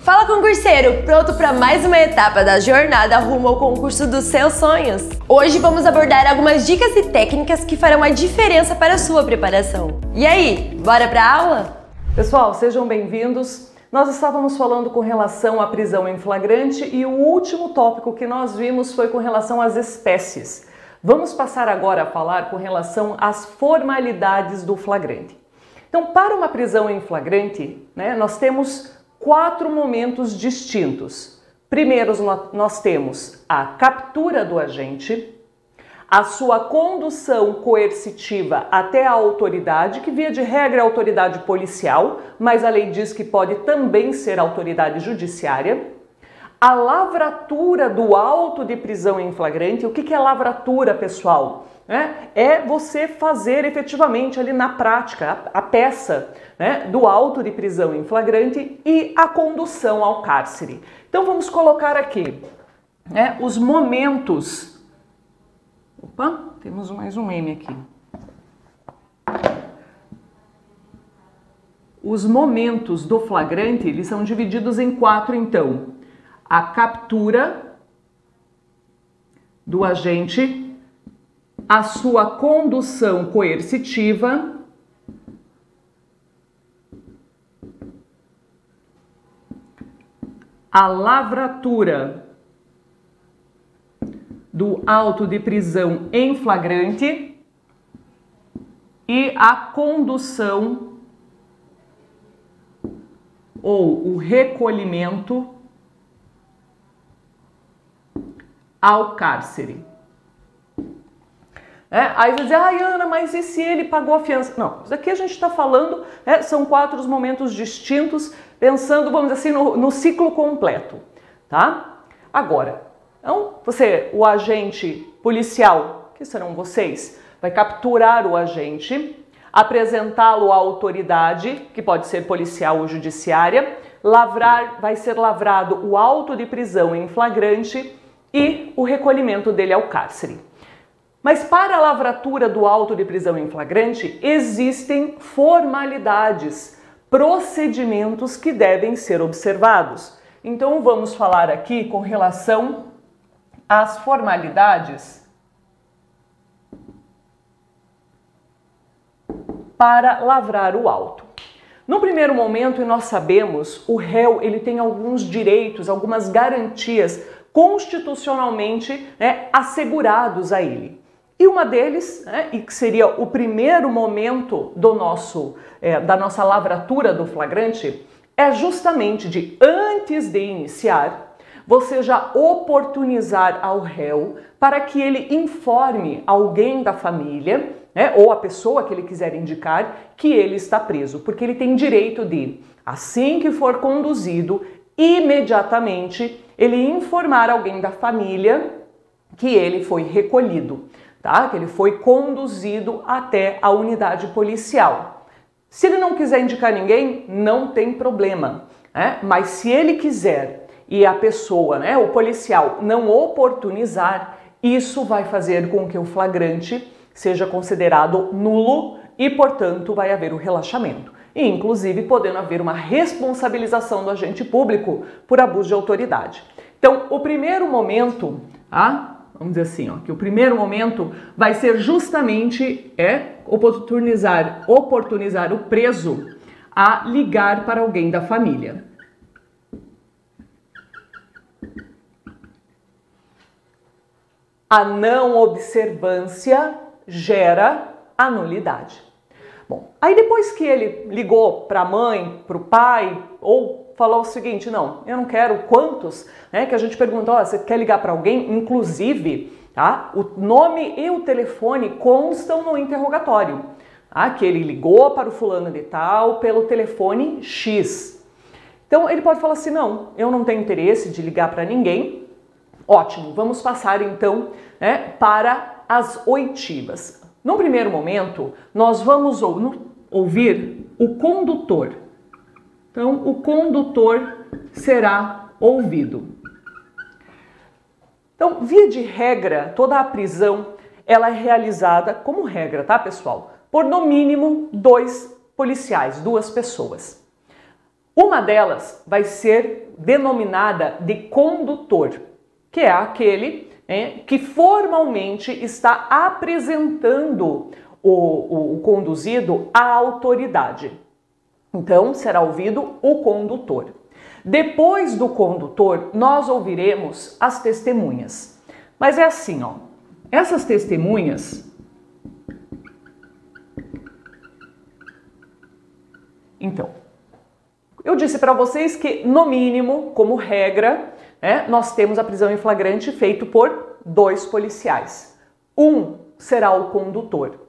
Fala, concurseiro! Pronto para mais uma etapa da jornada rumo ao concurso dos seus sonhos? Hoje vamos abordar algumas dicas e técnicas que farão a diferença para a sua preparação. E aí, bora para a aula? Pessoal, sejam bem-vindos. Nós estávamos falando com relação à prisão em flagrante e o último tópico que nós vimos foi com relação às espécies. Vamos passar agora a falar com relação às formalidades do flagrante. Então, para uma prisão em flagrante, nós temos 4 momentos distintos. Primeiro, nós temos a captura do agente, a sua condução coercitiva até a autoridade, que via de regra é a autoridade policial, mas a lei diz que pode também ser a autoridade judiciária, a lavratura do auto de prisão em flagrante. O que é lavratura, pessoal? É você fazer efetivamente ali na prática a peça do auto de prisão em flagrante e a condução ao cárcere. Então vamos colocar aqui os momentos. Opa, temos mais um meme aqui. Os momentos do flagrante, eles são divididos em 4, então. A captura do agente, a sua condução coercitiva, a lavratura do auto de prisão em flagrante e a condução ou o recolhimento ao cárcere. Aí você diz, Ana, mas e se ele pagou a fiança? Não, isso aqui a gente está falando, são 4 momentos distintos, pensando, vamos dizer assim, no ciclo completo, tá? Agora, então, o agente policial, que serão vocês, vai capturar o agente, apresentá-lo à autoridade, que pode ser policial ou judiciária, vai ser lavrado o auto de prisão em flagrante e o recolhimento dele ao cárcere. Mas para a lavratura do auto de prisão em flagrante, existem formalidades, procedimentos que devem ser observados. Então vamos falar aqui com relação às formalidades para lavrar o auto. No primeiro momento, e nós sabemos, o réu ele tem alguns direitos, algumas garantias constitucionalmente assegurados a ele. E uma deles, e que seria o primeiro momento da nossa lavratura do flagrante, é justamente de, antes de iniciar, você já oportunizar ao réu para que ele informe alguém da família, ou a pessoa que ele quiser indicar, que ele está preso, porque ele tem direito de, assim que for conduzido, imediatamente ele informar alguém da família que ele foi recolhido, tá? Que ele foi conduzido até a unidade policial. Se ele não quiser indicar ninguém, não tem problema, mas se ele quiser e a pessoa, o policial, não oportunizar, isso vai fazer com que o flagrante seja considerado nulo e, portanto, vai haver o relaxamento. E, inclusive, podendo haver uma responsabilização do agente público por abuso de autoridade. Então, o primeiro momento, vamos dizer assim, que o primeiro momento vai ser justamente oportunizar o preso a ligar para alguém da família. A não observância gera a nulidade. Bom, aí depois que ele ligou para a mãe, para o pai, ou falou o seguinte, não, eu não quero quantos, que a gente pergunta, você quer ligar para alguém? Inclusive, o nome e o telefone constam no interrogatório, que ele ligou para o fulano de tal pelo telefone X. Então ele pode falar assim, não, eu não tenho interesse de ligar para ninguém. Ótimo, vamos passar então para as oitivas. No primeiro momento, nós vamos ouvir o condutor. Então, o condutor será ouvido. Então, via de regra, toda a prisão ela é realizada, como regra, tá, pessoal? Por no mínimo 2 policiais, 2 pessoas. Uma delas vai ser denominada de condutor, que é aquele que formalmente está apresentando o conduzido à autoridade. Então, será ouvido o condutor. Depois do condutor, nós ouviremos as testemunhas. Mas é assim, ó. Essas testemunhas, então, eu disse para vocês que, no mínimo, como regra, nós temos a prisão em flagrante feito por 2 policiais. Um será o condutor.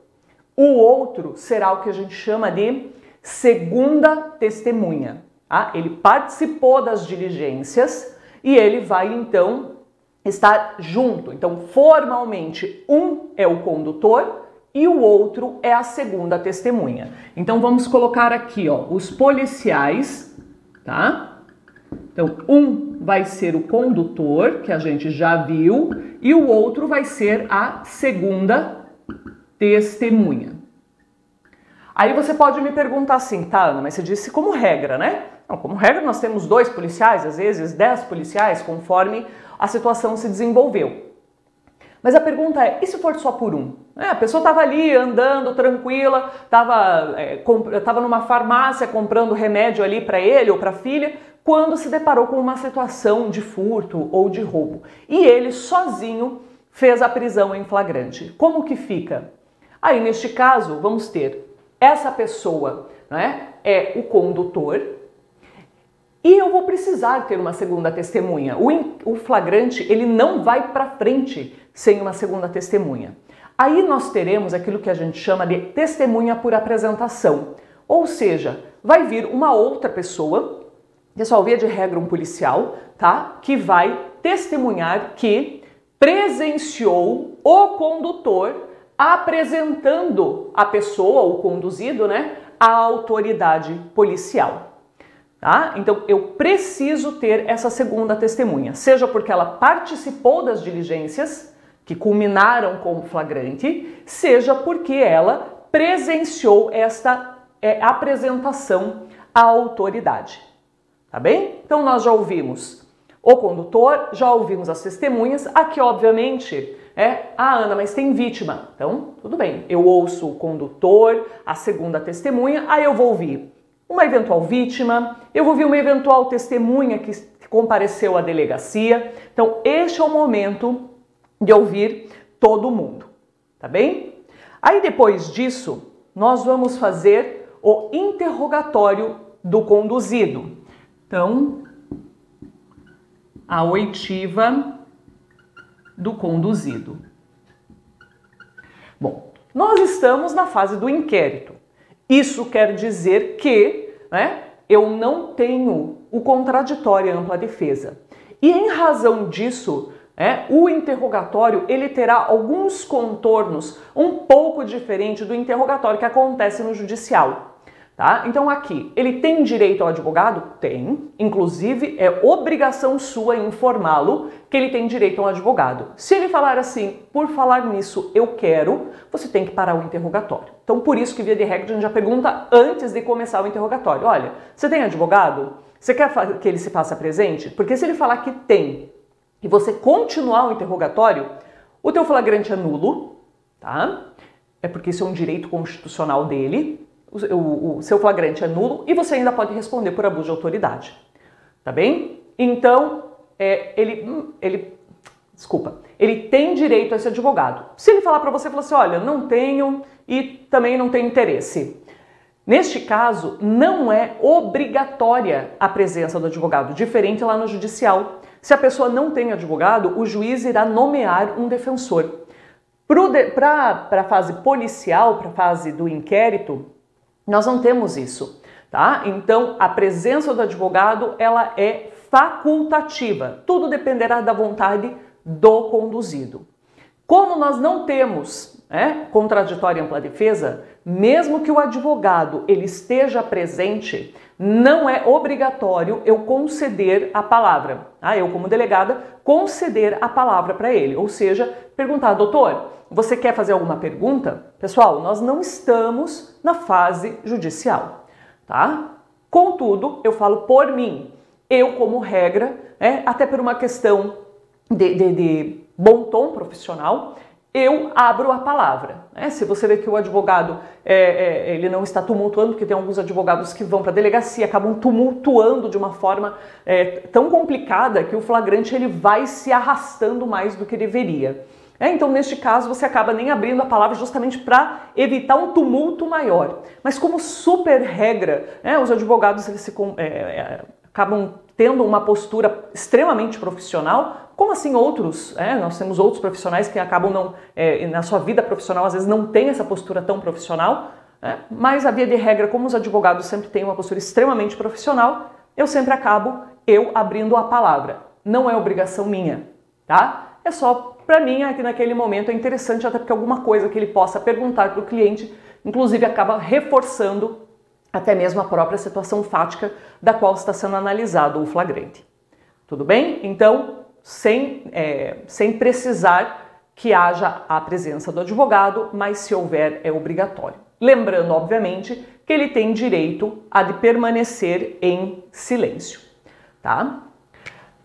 O outro será o que a gente chama de segunda testemunha. Tá? Ele participou das diligências e ele vai, então, estar junto. Então, formalmente, um é o condutor e o outro é a segunda testemunha. Então, vamos colocar aqui, ó, os policiais, tá? Então, um vai ser o condutor, que a gente já viu, e o outro vai ser a segunda testemunha. Aí você pode me perguntar assim, tá, Ana, mas você disse como regra, né? Não, como regra nós temos 2 policiais, às vezes 10 policiais, conforme a situação se desenvolveu. Mas a pergunta é, e se for só por um? A pessoa estava ali andando tranquila, estava numa farmácia comprando remédio ali para ele ou para a filha, quando se deparou com uma situação de furto ou de roubo. E ele sozinho fez a prisão em flagrante. Como que fica? Aí, neste caso, vamos ter essa pessoa, né, é o condutor, e eu vou precisar ter uma segunda testemunha. O flagrante, ele não vai para frente sem uma segunda testemunha. Aí nós teremos aquilo que a gente chama de testemunha por apresentação. Ou seja, vai vir uma outra pessoa, pessoal, via de regra um policial, tá? Que vai testemunhar que presenciou o condutor apresentando a pessoa, o conduzido, né, à autoridade policial. Tá? Então, eu preciso ter essa segunda testemunha, seja porque ela participou das diligências que culminaram com o flagrante, seja porque ela presenciou esta apresentação à autoridade. Tá bem? Então, nós já ouvimos o condutor, já ouvimos as testemunhas. Aqui, obviamente, Ana, mas tem vítima. Então, tudo bem. Eu ouço o condutor, a segunda testemunha, aí eu vou ouvir uma eventual vítima, eu vou ouvir uma eventual testemunha que compareceu à delegacia. Então, este é o momento de ouvir todo mundo, tá bem? Aí, depois disso, nós vamos fazer o interrogatório do conduzido. Então, a oitiva do conduzido. Bom, nós estamos na fase do inquérito. Isso quer dizer que, eu não tenho o contraditório e ampla defesa. E em razão disso, o interrogatório ele terá alguns contornos um pouco diferente do interrogatório que acontece no judicial. Tá? Então aqui, ele tem direito ao advogado? Tem. Inclusive, é obrigação sua informá-lo que ele tem direito a um advogado. Se ele falar assim, por falar nisso, eu quero, você tem que parar o interrogatório. Então, por isso que, via de regra, a gente já pergunta antes de começar o interrogatório. Olha, você tem advogado? Você quer que ele se faça presente? Porque se ele falar que tem e você continuar o interrogatório, o teu flagrante é nulo, tá? É porque isso é um direito constitucional dele. O seu flagrante é nulo e você ainda pode responder por abuso de autoridade, tá bem? Então, ele tem direito a esse advogado. Se ele falar para você, falar assim, olha, não tenho e também não tenho interesse. Neste caso, não é obrigatória a presença do advogado, diferente lá no judicial. Se a pessoa não tem advogado, o juiz irá nomear um defensor. Para a fase policial, para a fase do inquérito, nós não temos isso, tá? Então, a presença do advogado, ela é facultativa. Tudo dependerá da vontade do conduzido. Como nós não temos contraditório e ampla defesa, mesmo que o advogado ele esteja presente, não é obrigatório eu conceder a palavra. Eu, como delegada, conceder a palavra para ele. Ou seja, perguntar, doutor, você quer fazer alguma pergunta? Pessoal, nós não estamos na fase judicial, tá? Contudo, eu falo por mim. Eu, como regra, até por uma questão de bom tom profissional, eu abro a palavra. Se você vê que o advogado ele não está tumultuando, porque tem alguns advogados que vão para a delegacia, acabam tumultuando de uma forma tão complicada que o flagrante ele vai se arrastando mais do que deveria. Então, neste caso, você acaba nem abrindo a palavra justamente para evitar um tumulto maior. Mas como super regra, os advogados eles acabam tendo uma postura extremamente profissional, como assim outros, nós temos outros profissionais que acabam na sua vida profissional às vezes não tem essa postura tão profissional, mas a via de regra, como os advogados sempre têm uma postura extremamente profissional, eu sempre acabo abrindo a palavra. Não é obrigação minha, tá? É só para mim, aqui naquele momento é interessante, até porque alguma coisa que ele possa perguntar para o cliente, inclusive acaba reforçando até mesmo a própria situação fática da qual está sendo analisado o flagrante. Tudo bem? Então, sem precisar que haja a presença do advogado, mas se houver é obrigatório. Lembrando, obviamente, que ele tem direito a de permanecer em silêncio, tá?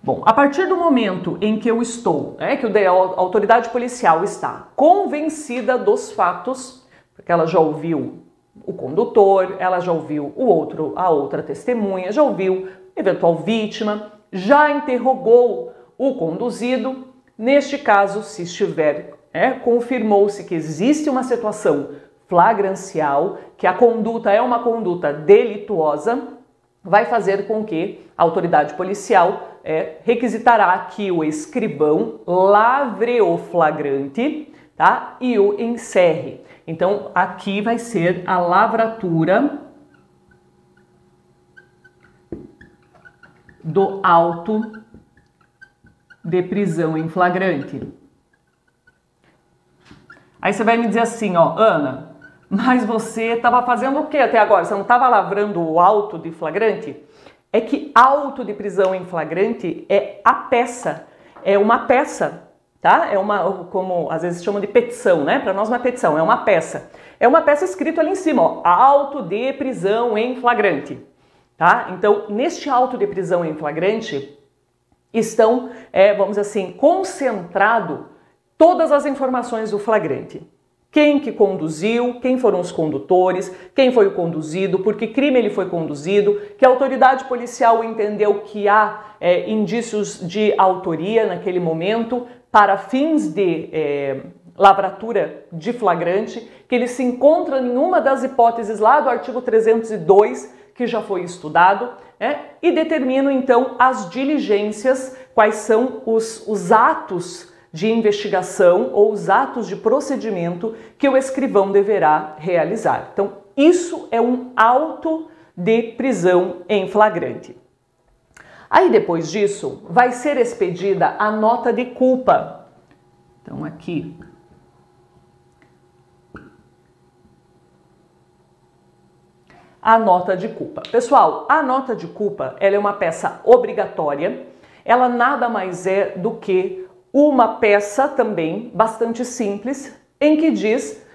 Bom, a partir do momento em que eu estou, que a autoridade policial está convencida dos fatos, porque ela já ouviu o condutor, ela já ouviu a outra testemunha, já ouviu eventual vítima, já interrogou o conduzido, neste caso, se estiver, confirmou-se que existe uma situação flagrancial, que a conduta é uma conduta delituosa, vai fazer com que a autoridade policial requisitará que o escrivão lavre o flagrante, tá? E o encerre. Então, aqui vai ser a lavratura do auto de prisão em flagrante. Aí você vai me dizer assim, ó, Ana, mas você estava fazendo o que até agora? Você não estava lavrando o auto de flagrante? É que auto de prisão em flagrante é a peça, é uma peça, tá? Como às vezes chamam de petição, né? Para nós uma petição, é uma peça. É uma peça escrita ali em cima, ó, auto de prisão em flagrante, tá? Então, neste auto de prisão em flagrante estão, vamos dizer assim, concentrado todas as informações do flagrante. Quem que conduziu, quem foram os condutores, quem foi o conduzido, por que crime ele foi conduzido, que a autoridade policial entendeu que há indícios de autoria naquele momento para fins de lavratura de flagrante, que ele se encontra em uma das hipóteses lá do artigo 302, que já foi estudado, e determinam então as diligências, quais são os atos de investigação ou os atos de procedimento que o escrivão deverá realizar. Então, isso é um auto de prisão em flagrante. Aí, depois disso, vai ser expedida a nota de culpa. Então, aqui. A nota de culpa. Pessoal, a nota de culpa, ela é uma peça obrigatória. Ela nada mais é do que uma peça também bastante simples, em que diz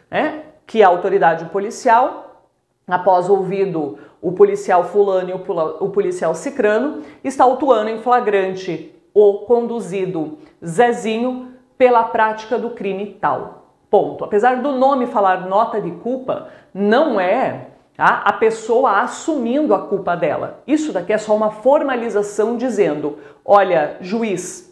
que a autoridade policial, após ouvido o policial fulano e o policial cicrano, está autuando em flagrante o conduzido Zezinho pela prática do crime tal. Ponto. Apesar do nome falar nota de culpa, não é a pessoa assumindo a culpa dela. Isso daqui é só uma formalização dizendo, olha, juiz,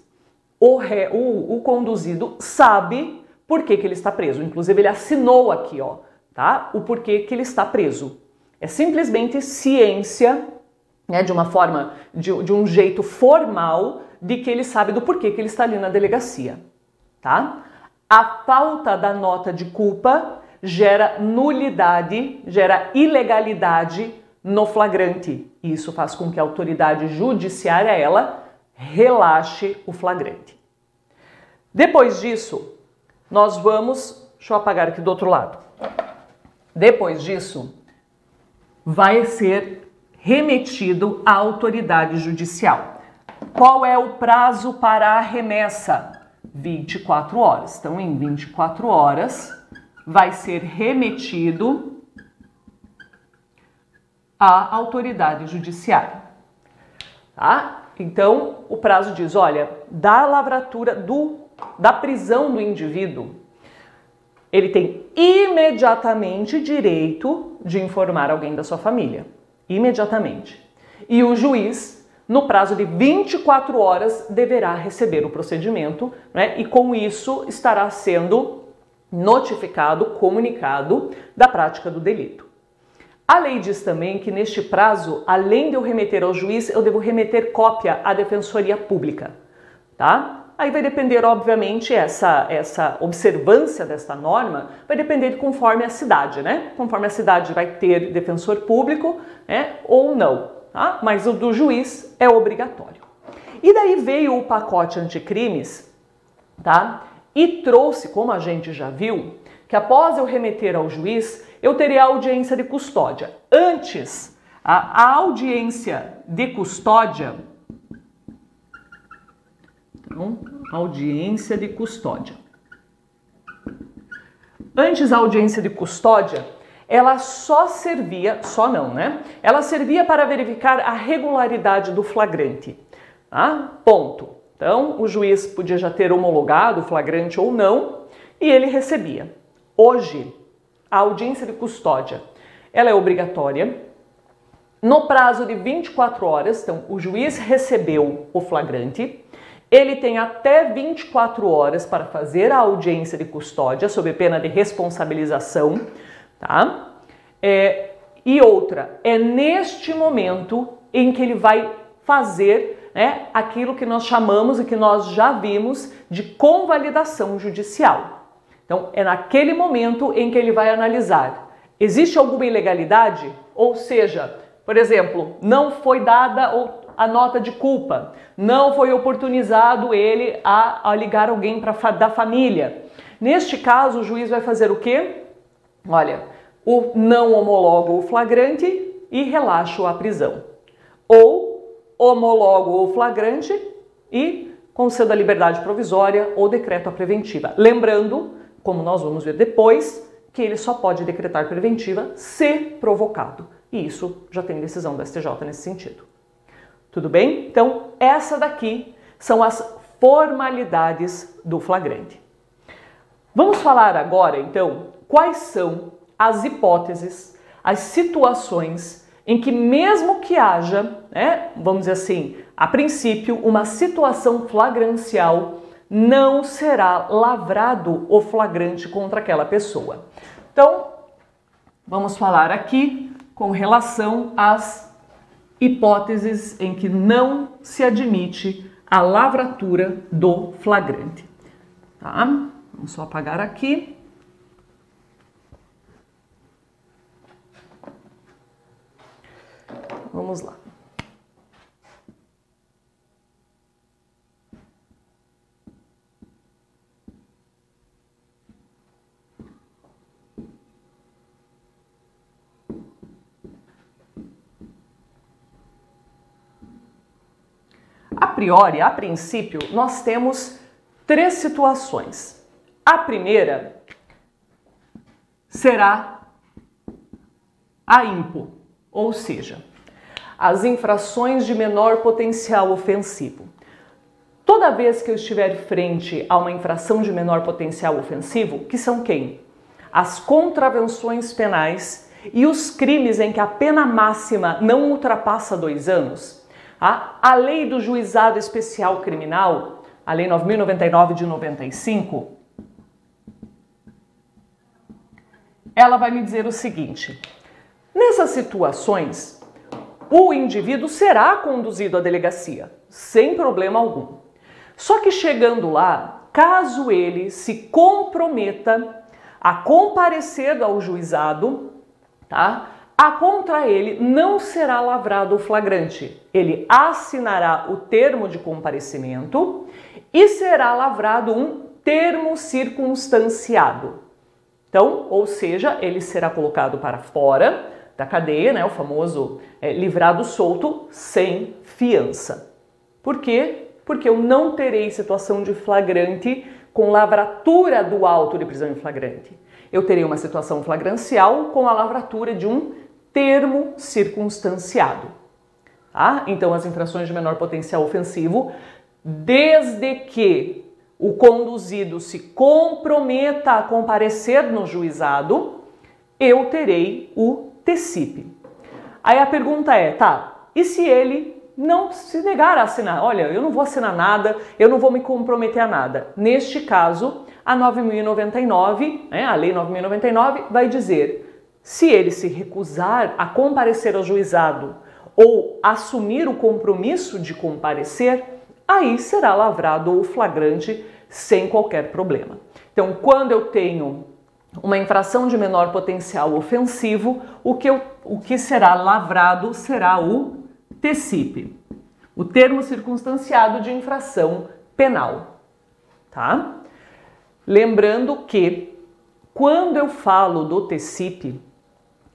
o conduzido sabe por que ele está preso. Inclusive, ele assinou aqui, ó, tá? O porquê que ele está preso. É simplesmente ciência, de uma forma, de um jeito formal, de que ele sabe do porquê que ele está ali na delegacia, tá? A falta da nota de culpa gera nulidade, gera ilegalidade no flagrante. Isso faz com que a autoridade judiciária, ela relaxe o flagrante. Depois disso, nós vamos... Deixa eu apagar aqui do outro lado. Depois disso, vai ser remetido à autoridade judicial. Qual é o prazo para a remessa? 24 horas. Então, em 24 horas, vai ser remetido à autoridade judiciária. Tá? Então, o prazo diz, olha, da lavratura da prisão do indivíduo, ele tem imediatamente direito de informar alguém da sua família. Imediatamente. E o juiz, no prazo de 24 horas, deverá receber o procedimento, né? E com isso estará sendo notificado, comunicado da prática do delito. A lei diz também que neste prazo, além de eu remeter ao juiz, eu devo remeter cópia à Defensoria Pública, tá? Aí vai depender, obviamente, essa observância desta norma vai depender conforme a cidade, né? Conforme a cidade vai ter defensor público, né? Ou não, tá? Mas o do juiz é obrigatório. E daí veio o pacote anticrimes, tá? E trouxe, como a gente já viu, que após eu remeter ao juiz, eu terei a audiência de custódia. Antes, a audiência de custódia... Então, audiência de custódia. Antes, a audiência de custódia, ela só servia, só não, né? Ela servia para verificar a regularidade do flagrante, tá? Ponto. Então, o juiz podia já ter homologado o flagrante ou não, e ele recebia. Hoje, a audiência de custódia, ela é obrigatória. No prazo de 24 horas, então, o juiz recebeu o flagrante, ele tem até 24 horas para fazer a audiência de custódia, sob pena de responsabilização, tá? E outra, é neste momento em que ele vai fazer, né, aquilo que nós chamamos e que nós já vimos de convalidação judicial. Então, é naquele momento em que ele vai analisar, existe alguma ilegalidade? Ou seja, por exemplo, não foi dada a nota de culpa, não foi oportunizado ele a ligar alguém da família. Neste caso, o juiz vai fazer o quê? Olha, não homologo o flagrante e relaxo a prisão. Ou homologo o flagrante e concedo a liberdade provisória ou decreto a preventiva. Lembrando, como nós vamos ver depois, que ele só pode decretar preventiva se provocado. E isso já tem decisão do STJ nesse sentido. Tudo bem? Então, essa daqui são as formalidades do flagrante. Vamos falar agora, então, quais são as hipóteses, as situações em que mesmo que haja, né, vamos dizer assim, a princípio, uma situação flagrancial, não será lavrado o flagrante contra aquela pessoa. Então, vamos falar aqui com relação às hipóteses em que não se admite a lavratura do flagrante. Tá? Vamos só apagar aqui. Vamos lá. A priori, a princípio, nós temos três situações. A primeira será a IMPO, ou seja, as infrações de menor potencial ofensivo. Toda vez que eu estiver frente a uma infração de menor potencial ofensivo, que são quem? As contravenções penais e os crimes em que a pena máxima não ultrapassa 2 anos, a lei do juizado especial criminal, a lei 9.099 de 95, ela vai me dizer o seguinte: nessas situações, o indivíduo será conduzido à delegacia, sem problema algum. Só que chegando lá, caso ele se comprometa a comparecer ao juizado, tá? Contra ele não será lavrado o flagrante. Ele assinará o termo de comparecimento e será lavrado um termo circunstanciado. Então, ou seja, ele será colocado para fora da cadeia, né, o famoso livrado solto, sem fiança. Por quê? Porque eu não terei situação de flagrante com lavratura do auto de prisão em flagrante. Eu terei uma situação flagrancial com a lavratura de um termo circunstanciado. Tá? Então, as infrações de menor potencial ofensivo, desde que o conduzido se comprometa a comparecer no juizado, eu terei o TCIP. Aí a pergunta é, tá, e se ele não se negar a assinar? Olha, eu não vou assinar nada, eu não vou me comprometer a nada. Neste caso, a 9.099, a Lei 9.099, vai dizer, se ele se recusar a comparecer ao juizado ou assumir o compromisso de comparecer, aí será lavrado o flagrante sem qualquer problema. Então, quando eu tenho uma infração de menor potencial ofensivo, o que será lavrado será o TCIP, o termo circunstanciado de infração penal, tá? Lembrando que quando eu falo do TCIP,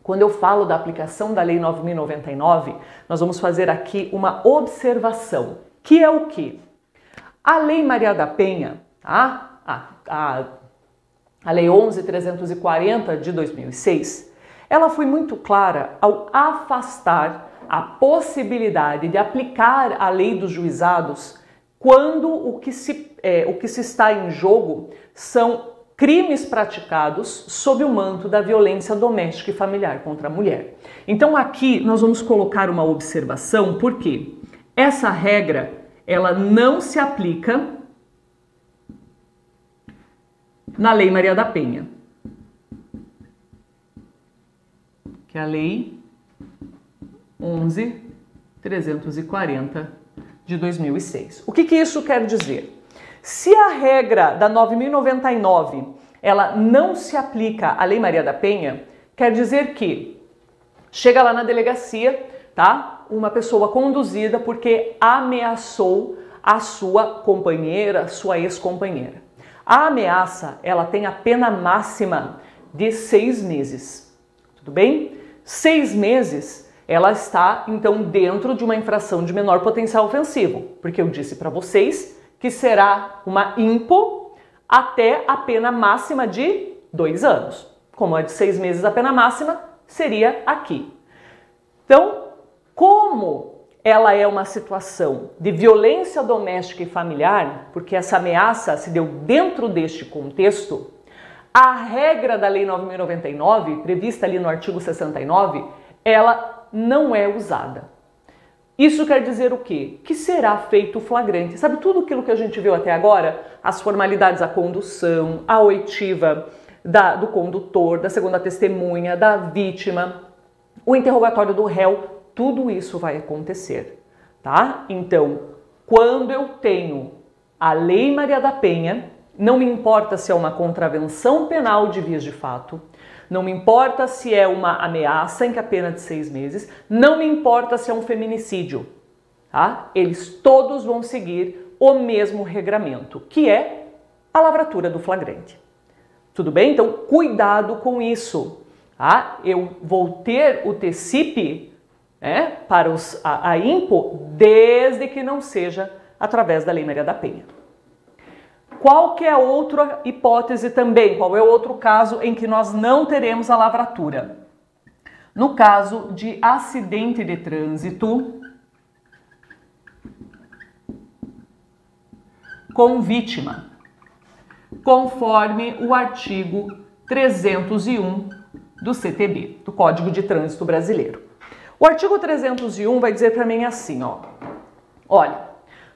quando eu falo da aplicação da Lei 9.099, nós vamos fazer aqui uma observação, que é o quê? A Lei Maria da Penha, tá? A Lei 11.340 de 2006, ela foi muito clara ao afastar a possibilidade de aplicar a lei dos juizados quando o que se está em jogo são crimes praticados sob o manto da violência doméstica e familiar contra a mulher. Então aqui nós vamos colocar uma observação, porque essa regra ela não se aplica na Lei Maria da Penha, que é a Lei 11.340 de 2006. O que isso quer dizer? Se a regra da 9.099 ela não se aplica à Lei Maria da Penha, quer dizer que chega lá na delegacia, tá? Uma pessoa conduzida porque ameaçou a sua companheira, sua ex-companheira. A ameaça, ela tem a pena máxima de 6 meses. Tudo bem? 6 meses, ela está, então, dentro de uma infração de menor potencial ofensivo, porque eu disse para vocês que será uma IMPO até a pena máxima de 2 anos. Como é de 6 meses a pena máxima, seria aqui. Então, como ela é uma situação de violência doméstica e familiar, porque essa ameaça se deu dentro deste contexto, a regra da Lei 9.099, prevista ali no artigo 69, ela não é usada. Isso quer dizer o quê? Que será feito o flagrante. Sabe tudo aquilo que a gente viu até agora? As formalidades da condução, a oitiva do condutor, da segunda testemunha, da vítima, o interrogatório do réu, tudo isso vai acontecer, tá? Então, quando eu tenho a Lei Maria da Penha, não me importa se é uma contravenção penal de vias de fato, não me importa se é uma ameaça em que a pena de 6 meses, não me importa se é um feminicídio, tá? Eles todos vão seguir o mesmo regramento, que é a lavratura do flagrante. Tudo bem? Então, cuidado com isso, tá? Eu vou ter o TCIP para a IMPO desde que não seja através da Lei Maria da Penha. Qual que é outra hipótese também? Qual é o outro caso em que nós não teremos a lavratura? No caso de acidente de trânsito com vítima, conforme o artigo 301 do CTB, do Código de Trânsito Brasileiro. O artigo 301 vai dizer para mim assim, olha,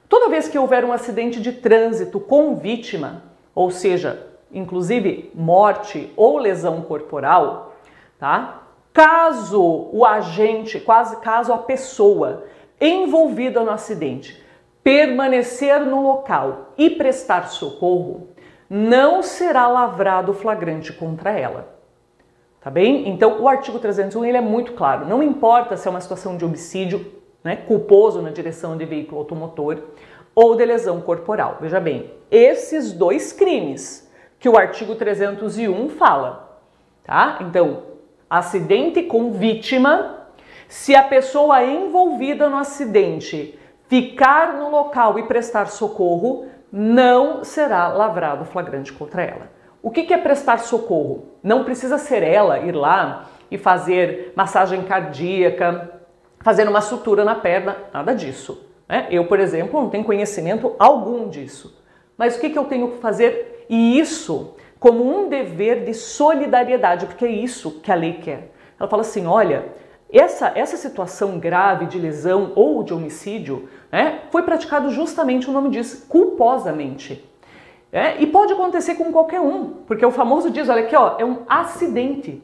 toda vez que houver um acidente de trânsito com vítima, ou seja, inclusive morte ou lesão corporal, tá? Caso o agente, caso a pessoa envolvida no acidente permanecer no local e prestar socorro, não será lavrado flagrante contra ela. Tá bem? Então, o artigo 301 ele é muito claro. Não importa se é uma situação de homicídio, culposo na direção de veículo automotor ou de lesão corporal. Veja bem, esses 2 crimes que o artigo 301 fala, tá? Então, acidente com vítima, se a pessoa envolvida no acidente ficar no local e prestar socorro, não será lavrado flagrante contra ela. O que é prestar socorro? Não precisa ser ela ir lá e fazer massagem cardíaca, fazer uma sutura na perna, nada disso. Né? Eu, por exemplo, não tenho conhecimento algum disso. Mas o que eu tenho que fazer? E isso como um dever de solidariedade, porque é isso que a lei quer. Ela fala assim, olha, essa situação grave de lesão ou de homicídio, né, foi praticado justamente, o nome diz, culposamente. E pode acontecer com qualquer um, porque o famoso diz, olha aqui, ó, é um acidente,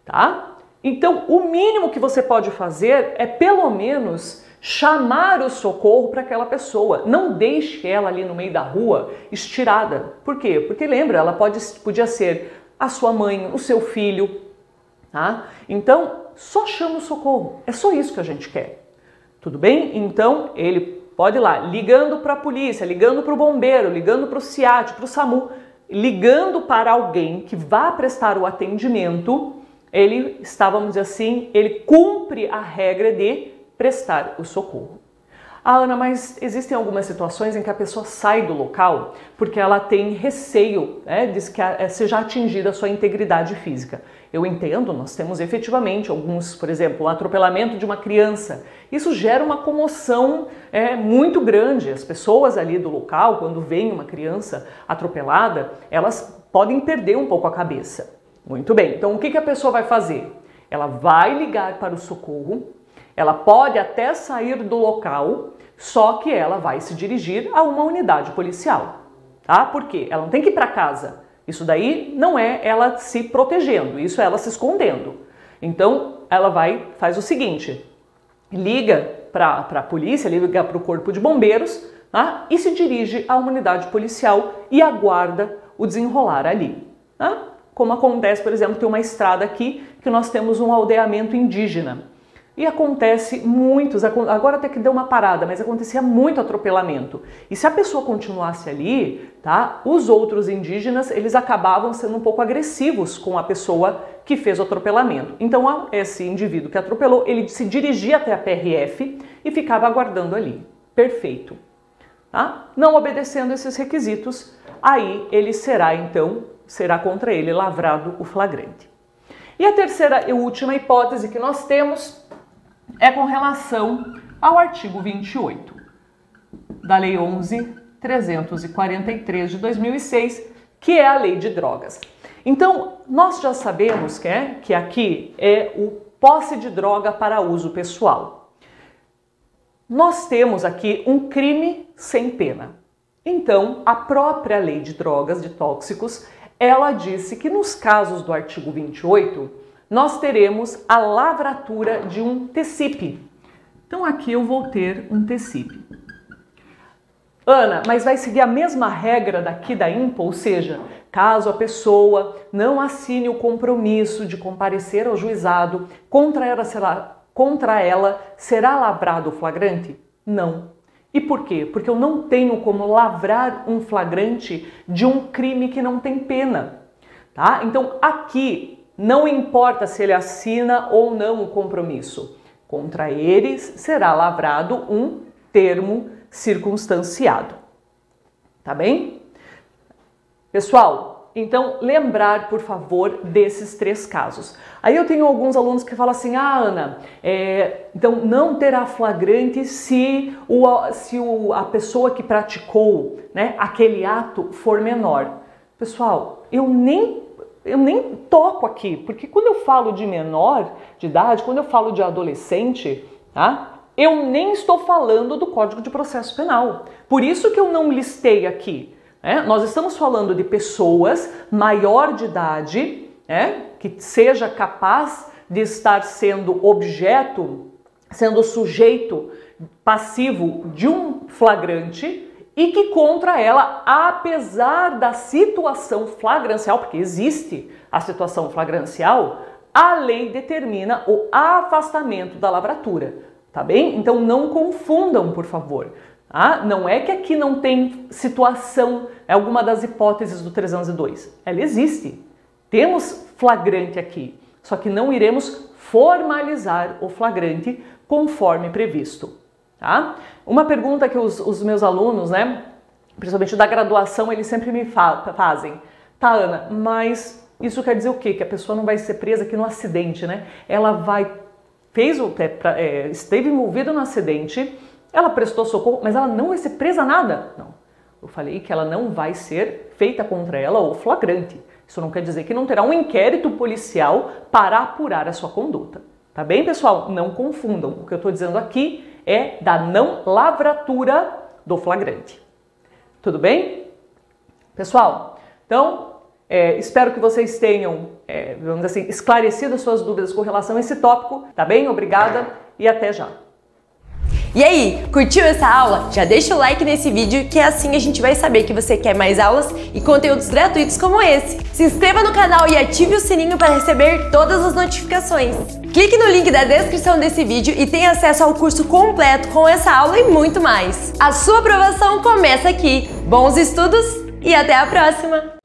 tá? Então, o mínimo que você pode fazer é, pelo menos, chamar o socorro para aquela pessoa. Não deixe ela ali no meio da rua estirada. Por quê? Porque lembra, ela podia ser a sua mãe, o seu filho, tá? Então, só chama o socorro. É só isso que a gente quer. Tudo bem? Então, ele pode ir lá, ligando para a polícia, ligando para o bombeiro, ligando para o SIAT, para o SAMU, ligando para alguém que vá prestar o atendimento, ele está, vamos dizer assim, ele cumpre a regra de prestar o socorro. Ah, Ana, mas existem algumas situações em que a pessoa sai do local porque ela tem receio, diz que seja atingida a sua integridade física. Eu entendo, nós temos efetivamente alguns, por exemplo, o atropelamento de uma criança. Isso gera uma comoção muito grande. As pessoas ali do local, quando veem uma criança atropelada, elas podem perder um pouco a cabeça. Muito bem, então o que a pessoa vai fazer? Ela vai ligar para o socorro, ela pode até sair do local, só que ela vai se dirigir a uma unidade policial, tá? Por quê? Ela não tem que ir para casa. Isso daí não é ela se protegendo, isso é ela se escondendo. Então, ela faz o seguinte, liga para a polícia, liga para o corpo de bombeiros, tá? E se dirige a uma unidade policial e aguarda o desenrolar ali, tá? Como acontece, por exemplo, tem uma estrada aqui que nós temos um aldeamento indígena. E acontece muitos, agora até que deu uma parada, mas acontecia muito atropelamento. E se a pessoa continuasse ali, tá, os outros indígenas, eles acabavam sendo um pouco agressivos com a pessoa que fez o atropelamento. Então esse indivíduo que atropelou, ele se dirigia até a PRF e ficava aguardando ali. Perfeito. Tá? Não obedecendo esses requisitos, aí ele será contra ele lavrado o flagrante. E a terceira e última hipótese que nós temos é com relação ao artigo 28 da Lei 11.343 de 2006, que é a Lei de Drogas. Então, nós já sabemos que aqui é o posse de droga para uso pessoal. Nós temos aqui um crime sem pena. Então, a própria Lei de Drogas, de Tóxicos, ela disse que nos casos do artigo 28, nós teremos a lavratura de um TCIP. Então aqui eu vou ter um TCIP. Ana, mas vai seguir a mesma regra daqui da INPA, ou seja, caso a pessoa não assine o compromisso de comparecer ao juizado, contra ela será lavrado o flagrante? Não. E por quê? Porque eu não tenho como lavrar um flagrante de um crime que não tem pena. Tá? Então aqui não importa se ele assina ou não o compromisso, contra eles será lavrado um termo circunstanciado. Tá bem? Pessoal, então lembrar, por favor, desses três casos. Aí eu tenho alguns alunos que falam assim, ah, Ana, então não terá flagrante se a pessoa que praticou, aquele ato for menor. Pessoal, eu nem toco aqui, porque quando eu falo de menor de idade, quando eu falo de adolescente, tá? Eu nem estou falando do Código de Processo Penal. Por isso que eu não listei aqui. Nós estamos falando de pessoas maior de idade, que seja capaz de estar sendo objeto, sendo sujeito passivo de um flagrante, e que contra ela, apesar da situação flagrancial, porque existe a situação flagrancial, a lei determina o afastamento da lavratura, tá bem? Então não confundam, por favor. Tá? Não é que aqui não tem situação, é alguma das hipóteses do 302. Ela existe. Temos flagrante aqui, só que não iremos formalizar o flagrante conforme previsto. Tá? Uma pergunta que os meus alunos, principalmente da graduação, eles sempre me fazem. Tá, Ana, mas Isso quer dizer o quê? Que a pessoa não vai ser presa aqui no acidente, né? Ela esteve envolvida no acidente, ela prestou socorro, mas ela não vai ser presa nada. Não. Eu falei que ela não vai ser feita contra ela o flagrante. Isso não quer dizer que não terá um inquérito policial para apurar a sua conduta. Tá bem, pessoal? Não confundam. O que eu estou dizendo aqui é da não lavratura do flagrante. Tudo bem? Pessoal, então, espero que vocês tenham, vamos dizer assim, esclarecido as suas dúvidas com relação a esse tópico. Tá bem? Obrigada e até já. E aí, curtiu essa aula? Já deixa o like nesse vídeo que assim a gente vai saber que você quer mais aulas e conteúdos gratuitos como esse. Se inscreva no canal e ative o sininho para receber todas as notificações. Clique no link da descrição desse vídeo e tenha acesso ao curso completo com essa aula e muito mais. A sua aprovação começa aqui. Bons estudos e até a próxima!